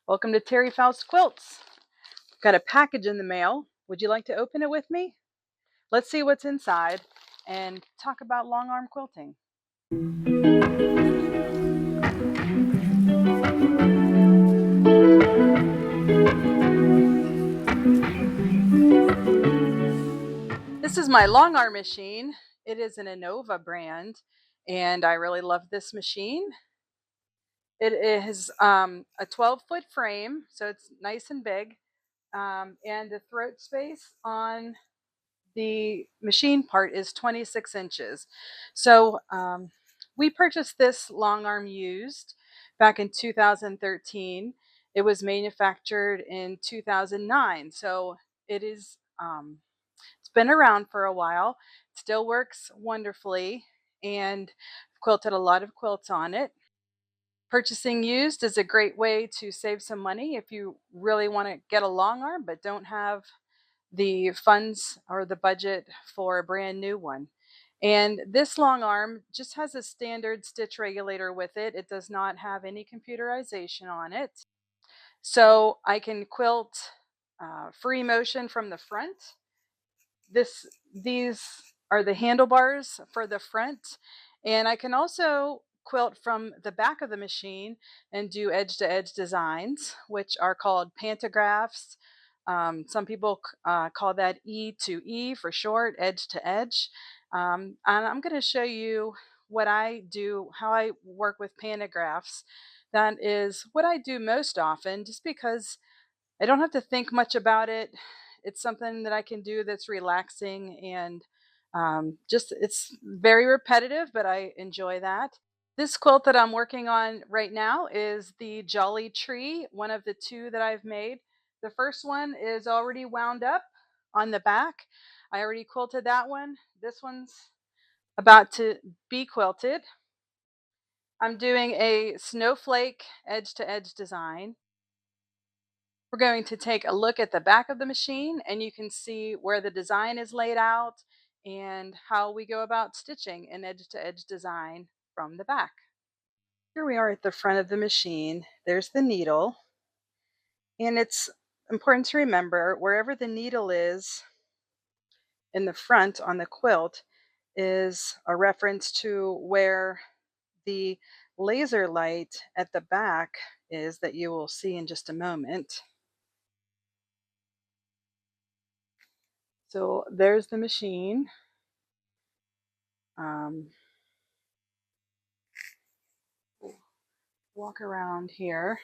Welcome to Terry Faust Quilts. Got a package in the mail. Would you like to open it with me? Let's see what's inside and talk about longarm quilting. This is my longarm machine. It is an Innova brand, and I really love this machine. It is a 12-foot frame, so it's nice and big, and the throat space on the machine part is 26 inches. So we purchased this longarm used back in 2013. It was manufactured in 2009. So it is, it's been around for a while. It still works wonderfully, and I've quilted a lot of quilts on it. Purchasing used is a great way to save some money if you really want to get a longarm but don't have the funds or the budget for a brand new one. And this long arm just has a standard stitch regulator with it. It does not have any computerization on it. So I can quilt free motion from the front. These are the handlebars for the front. And I can also quilt from the back of the machine and do edge-to-edge designs, which are called pantographs. Some people call that E2E for short, edge to edge. And I'm going to show you what I do, how I work with pantographs. That is what I do most often, just because I don't have to think much about it. It's something that I can do that's relaxing and just it's very repetitive, but I enjoy that. This quilt that I'm working on right now is the Jolly Tree, one of the two that I've made. The first one is already wound up on the back. I already quilted that one. This one's about to be quilted. I'm doing a snowflake edge to edge design. We're going to take a look at the back of the machine, and you can see where the design is laid out and how we go about stitching an edge to edge design from the back. Here we are at the front of the machine. There's the needle, and it's important to remember wherever the needle is in the front on the quilt is a reference to where the laser light at the back is that you will see in just a moment. So there's the machine. Walk around here.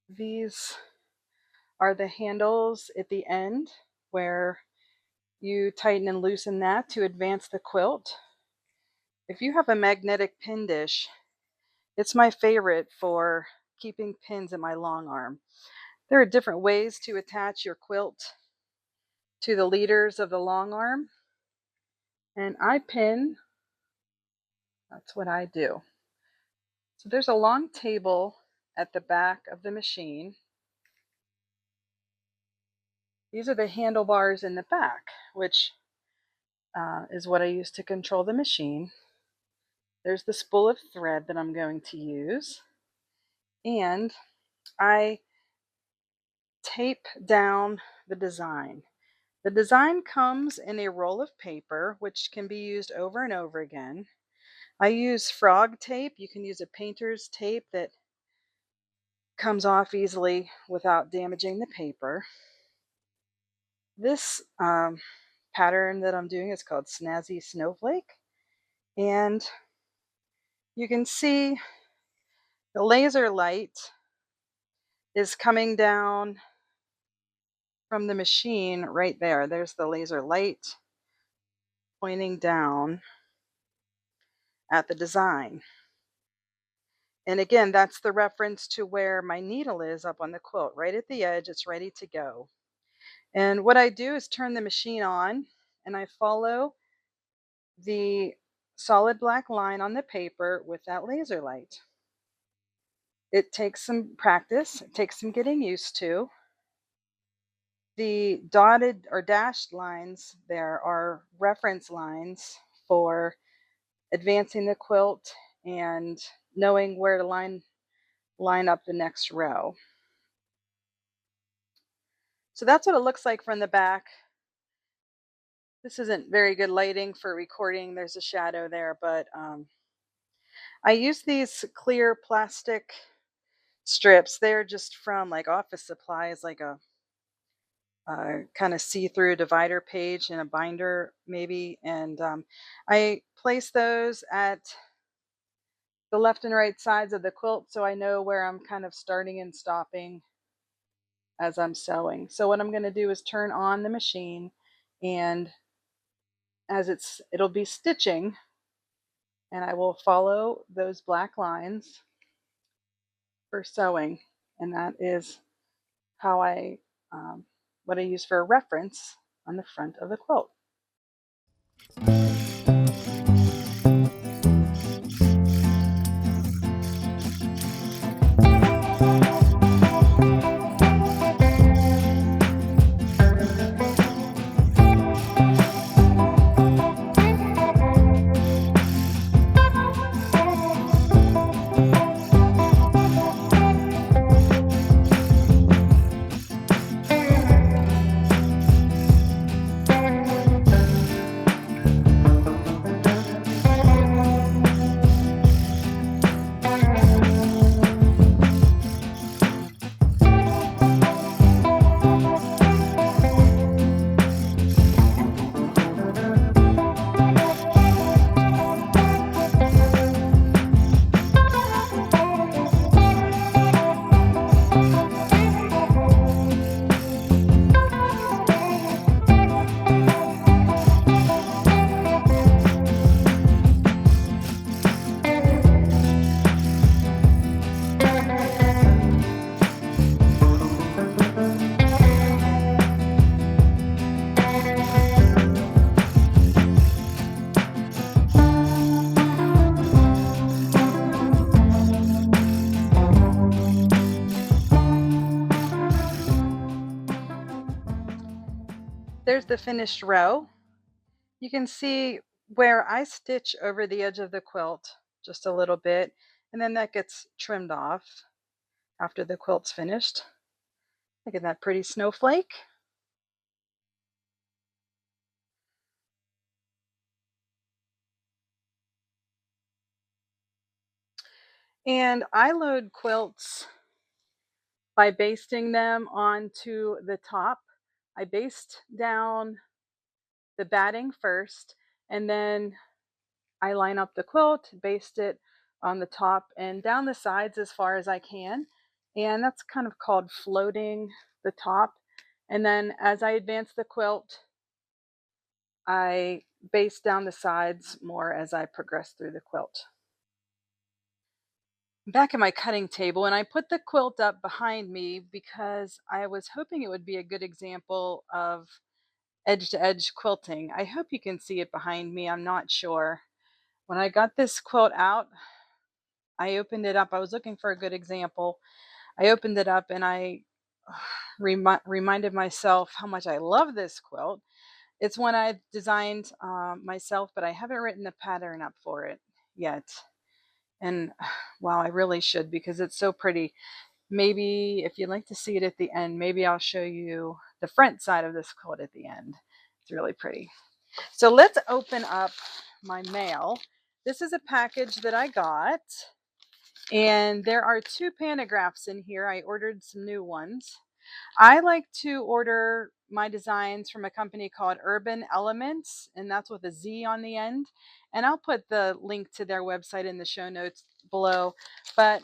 These are the handles at the end where you tighten and loosen that to advance the quilt. If you have a magnetic pin dish, it's my favorite for keeping pins in my long arm. There are different ways to attach your quilt to the leaders of the long arm, and I pin. That's what I do. So there's a long table at the back of the machine. These are the handlebars in the back, which is what I use to control the machine. There's the spool of thread that I'm going to use. And I tape down the design. The design comes in a roll of paper, which can be used over and over again. I use frog tape. You can use a painter's tape that comes off easily without damaging the paper. This pattern that I'm doing is called Snazzy Snowflake. And you can see the laser light is coming down from the machine right there. There's the laser light pointing down at the design. And again, that's the reference to where my needle is up on the quilt, right at the edge. It's ready to go. And what I do is turn the machine on and I follow the solid black line on the paper with that laser light. It takes some practice, it takes some getting used to. The dotted or dashed lines there are reference lines for advancing the quilt and knowing where to line up the next row. So that's what it looks like from the back. This isn't very good lighting for recording. There's a shadow there, but I use these clear plastic strips. They're just from like office supplies, like a kind of see-through divider page in a binder maybe. And I place those at the left and right sides of the quilt so I know where I'm kind of starting and stopping as I'm sewing. So what I'm going to do is turn on the machine, and as it'll be stitching, and I will follow those black lines for sewing, and that is how what I use for a reference on the front of the quilt. There's the finished row. You can see where I stitch over the edge of the quilt just a little bit, and then that gets trimmed off after the quilt's finished. Look at that pretty snowflake. And I load quilts by basting them onto the top. I baste down the batting first, and then I line up the quilt, baste it on the top and down the sides as far as I can. And that's kind of called floating the top. And then as I advance the quilt, I baste down the sides more as I progress through the quilt. Back at my cutting table, and I put the quilt up behind me because I was hoping it would be a good example of edge to edge quilting. I hope you can see it behind me. I'm not sure. When I got this quilt out, I opened it up. I was looking for a good example. I opened it up and I reminded myself how much I love this quilt. It's one I've designed myself, but I haven't written the pattern up for it yet. And wow, I really should because it's so pretty. Maybe if you'd like to see it at the end, maybe I'll show you the front side of this quilt at the end. It's really pretty. So let's open up my mail. This is a package that I got, and there are 2 pantographs in here. I ordered some new ones. I like to order my designs from a company called Urban Elements, and that's with a Z on the end. And I'll put the link to their website in the show notes below. But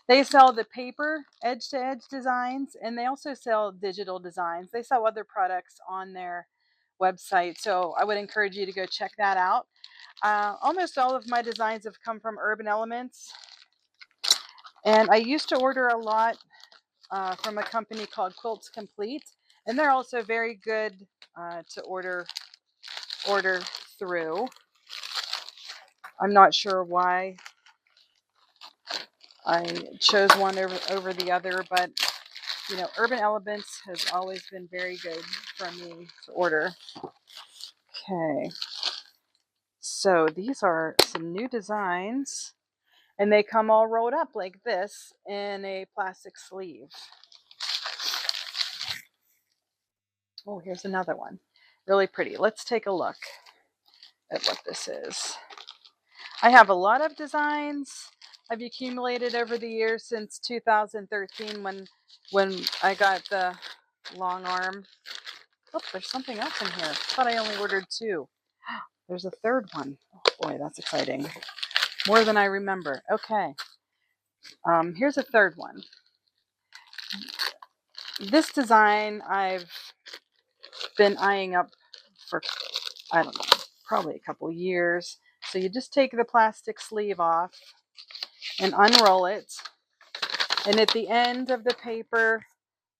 they sell the paper edge to edge designs, and they also sell digital designs. They sell other products on their website, so I would encourage you to go check that out. Almost all of my designs have come from Urban Elements, and I used to order a lot from a company called Quilts Complete, and they're also very good to order through. I'm not sure why I chose one over the other, but you know, Urban Elements has always been very good for me to order. Okay, So these are some new designs, and they come all rolled up like this in a plastic sleeve. Oh, here's another one. Really pretty. Let's take a look at what this is. I have a lot of designs I've accumulated over the years since 2013 when I got the long arm. Oh, there's something else in here. I thought I only ordered 2. There's a third one. Oh boy, that's exciting. More than I remember. Okay. Here's a third one. This design I've been eyeing up for, I don't know, probably a couple years. So you just take the plastic sleeve off and unroll it. And at the end of the paper,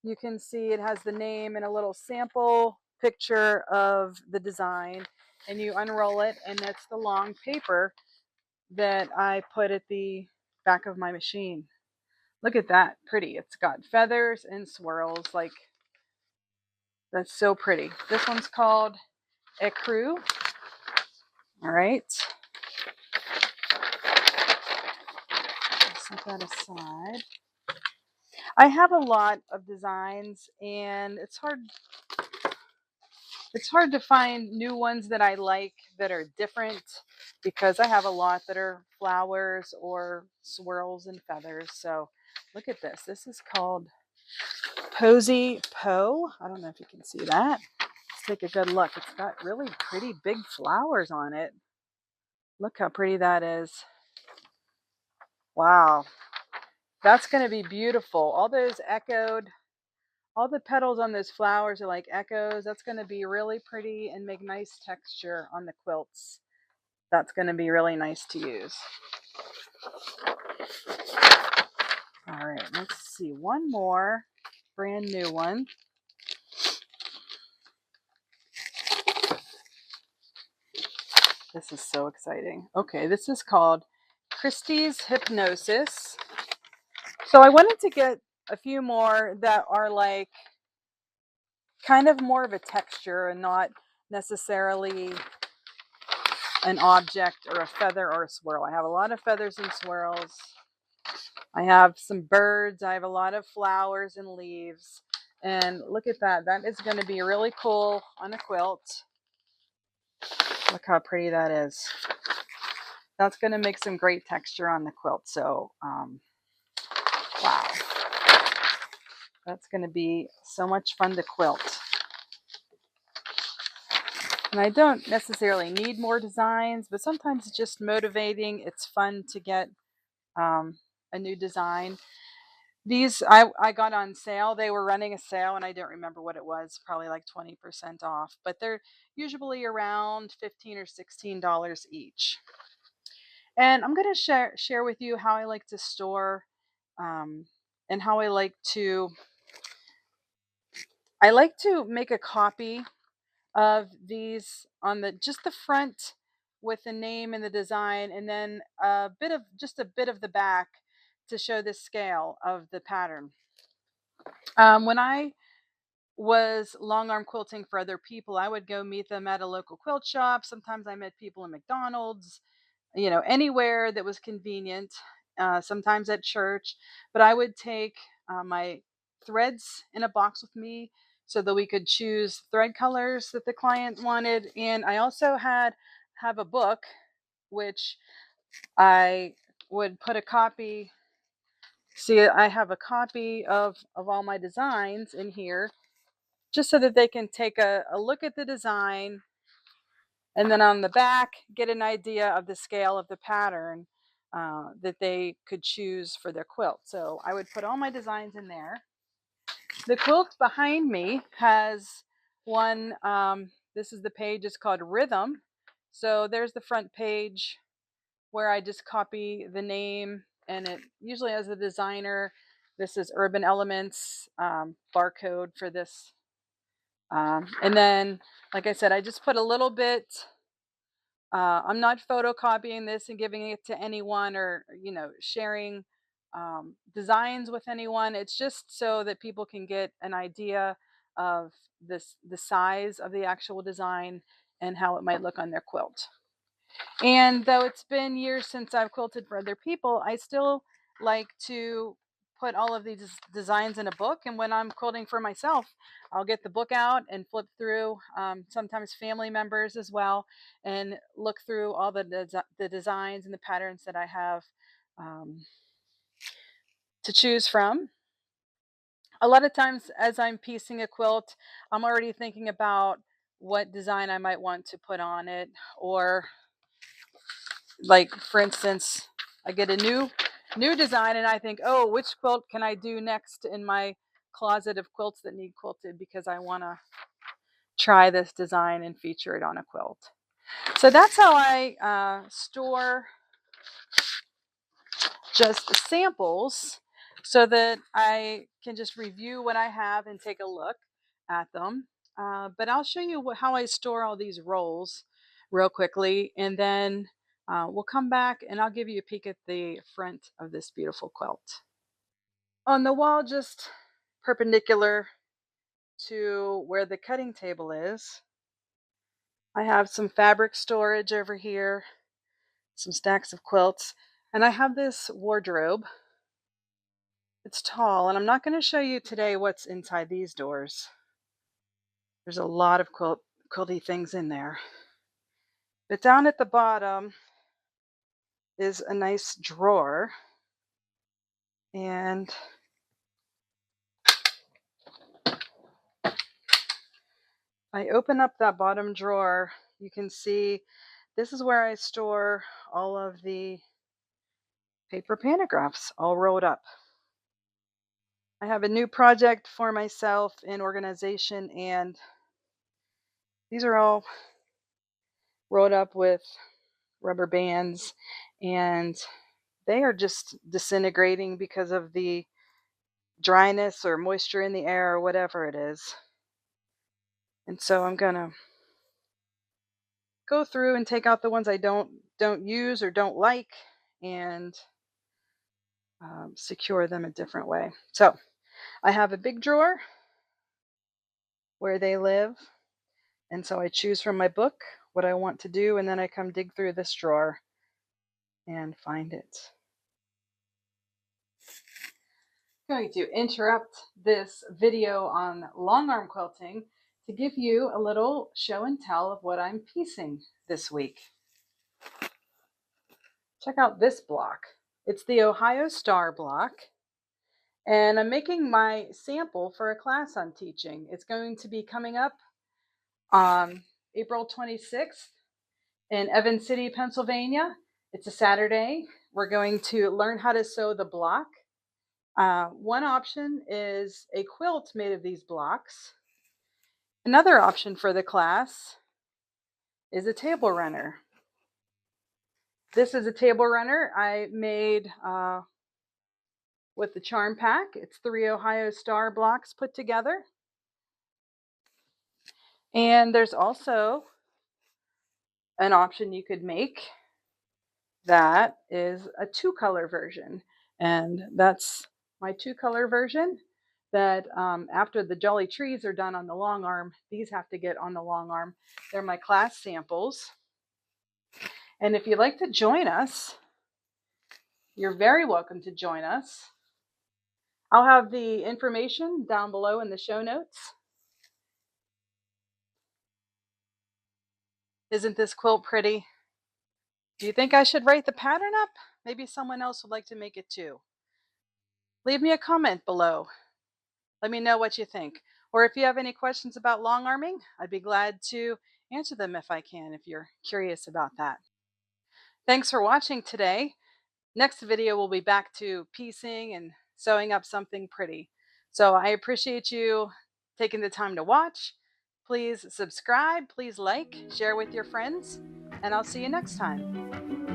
you can see it has the name and a little sample picture of the design. And you unroll it, and that's the long paper that I put at the back of my machine. Look at that, pretty. It's got feathers and swirls, like, that's so pretty. This one's called Ecru. All right. Set that aside. I have a lot of designs, and it's hard to find new ones that I like that are different, because I have a lot that are flowers or swirls and feathers. So look at this. This is called Posy Poe. I don't know if you can see that. Let's take a good look. It's got really pretty big flowers on it. Look how pretty that is. Wow. That's going to be beautiful. All those echoed, all the petals on those flowers are like echoes. That's going to be really pretty and make nice texture on the quilts. That's going to be really nice to use. All right, let's see. One more brand new one. This is so exciting. Okay, this is called Christie's Hypnosis. So I wanted to get a few more that are like kind of more of a texture and not necessarily an object or a feather or a swirl. I have a lot of feathers and swirls. I have some birds. I have a lot of flowers and leaves. And look at that. That is going to be really cool on a quilt. Look how pretty that is. That's going to make some great texture on the quilt. So, wow. That's going to be so much fun to quilt. And I don't necessarily need more designs, but sometimes it's just motivating. It's fun to get a new design. These I got on sale. They were running a sale, and I don't remember what it was, probably like 20% off, but they're usually around $15 or $16 each. And I'm going to share with you how I like to store, and how I like to make a copy of these on the just the front with the name and the design, and then a bit of the back to show the scale of the pattern. When I was long arm quilting for other people, I would go meet them at a local quilt shop. Sometimes I met people in McDonald's, anywhere that was convenient, sometimes at church. But I would take my threads in a box with me so that we could choose thread colors that the client wanted. And I also have a book, which I would put a copy. See, I have a copy of all my designs in here, just so that they can take a look at the design, and then on the back get an idea of the scale of the pattern that they could choose for their quilt. So I would put all my designs in there. The quilt behind me has one, this is the page, it's called Rhythm. So there's the front page where I just copy the name, and it usually has a designer. This is Urban Elements barcode for this. And then, like I said, I just put a little bit. I'm not photocopying this and giving it to anyone, or sharing designs with anyone. It's just so that people can get an idea of the size of the actual design and how it might look on their quilt. And though it's been years since I've quilted for other people, I still like to put all of these designs in a book. And when I'm quilting for myself, I'll get the book out and flip through, sometimes family members as well, and look through all the designs and the patterns that I have um, to choose from. A lot of times, as I'm piecing a quilt, I'm already thinking about what design I might want to put on it, or like for instance, I get a new design and I think, oh, which quilt can I do next in my closet of quilts that need quilted, because I want to try this design and feature it on a quilt. So that's how I store just samples, so that I can just review what I have and take a look at them. But I'll show you how I store all these rolls real quickly, and then we'll come back and I'll give you a peek at the front of this beautiful quilt. On the wall, just perpendicular to where the cutting table is, I have some fabric storage over here, some stacks of quilts, and I have this wardrobe. It's tall, and I'm not going to show you today what's inside these doors. There's a lot of quilty things in there. But down at the bottom is a nice drawer, and I open up that bottom drawer, you can see this is where I store all of the paper pantographs all rolled up. I have a new project for myself in organization, and these are all rolled up with rubber bands, and they are just disintegrating because of the dryness or moisture in the air or whatever it is. And so I'm going to go through and take out the ones I don't use or don't like, and secure them a different way. So I have a big drawer where they live, and so I choose from my book what I want to do, and then I come dig through this drawer and find it. I'm going to interrupt this video on long arm quilting to give you a little show and tell of what I'm piecing this week. Check out this block. It's the Ohio Star block, and I'm making my sample for a class I'm teaching. It's going to be coming up on April 26th in Evans City, Pennsylvania. It's a Saturday. We're going to learn how to sew the block. One option is a quilt made of these blocks. Another option for the class is a table runner. This is a table runner I made with the charm pack. It's 3 Ohio Star blocks put together. And there's also an option you could make that is a 2-color version. And that's my 2-color version, that after the Jolly Trees are done on the long arm, these have to get on the long arm. They're my class samples. And if you'd like to join us, you're very welcome to join us. I'll have the information down below in the show notes. Isn't this quilt pretty? Do you think I should write the pattern up? Maybe someone else would like to make it too. Leave me a comment below. Let me know what you think. Or if you have any questions about long arming, I'd be glad to answer them if I can, if you're curious about that. Thanks for watching today. Next video we'll be back to piecing and sewing up something pretty. So I appreciate you taking the time to watch. Please subscribe, please like, share with your friends, and I'll see you next time.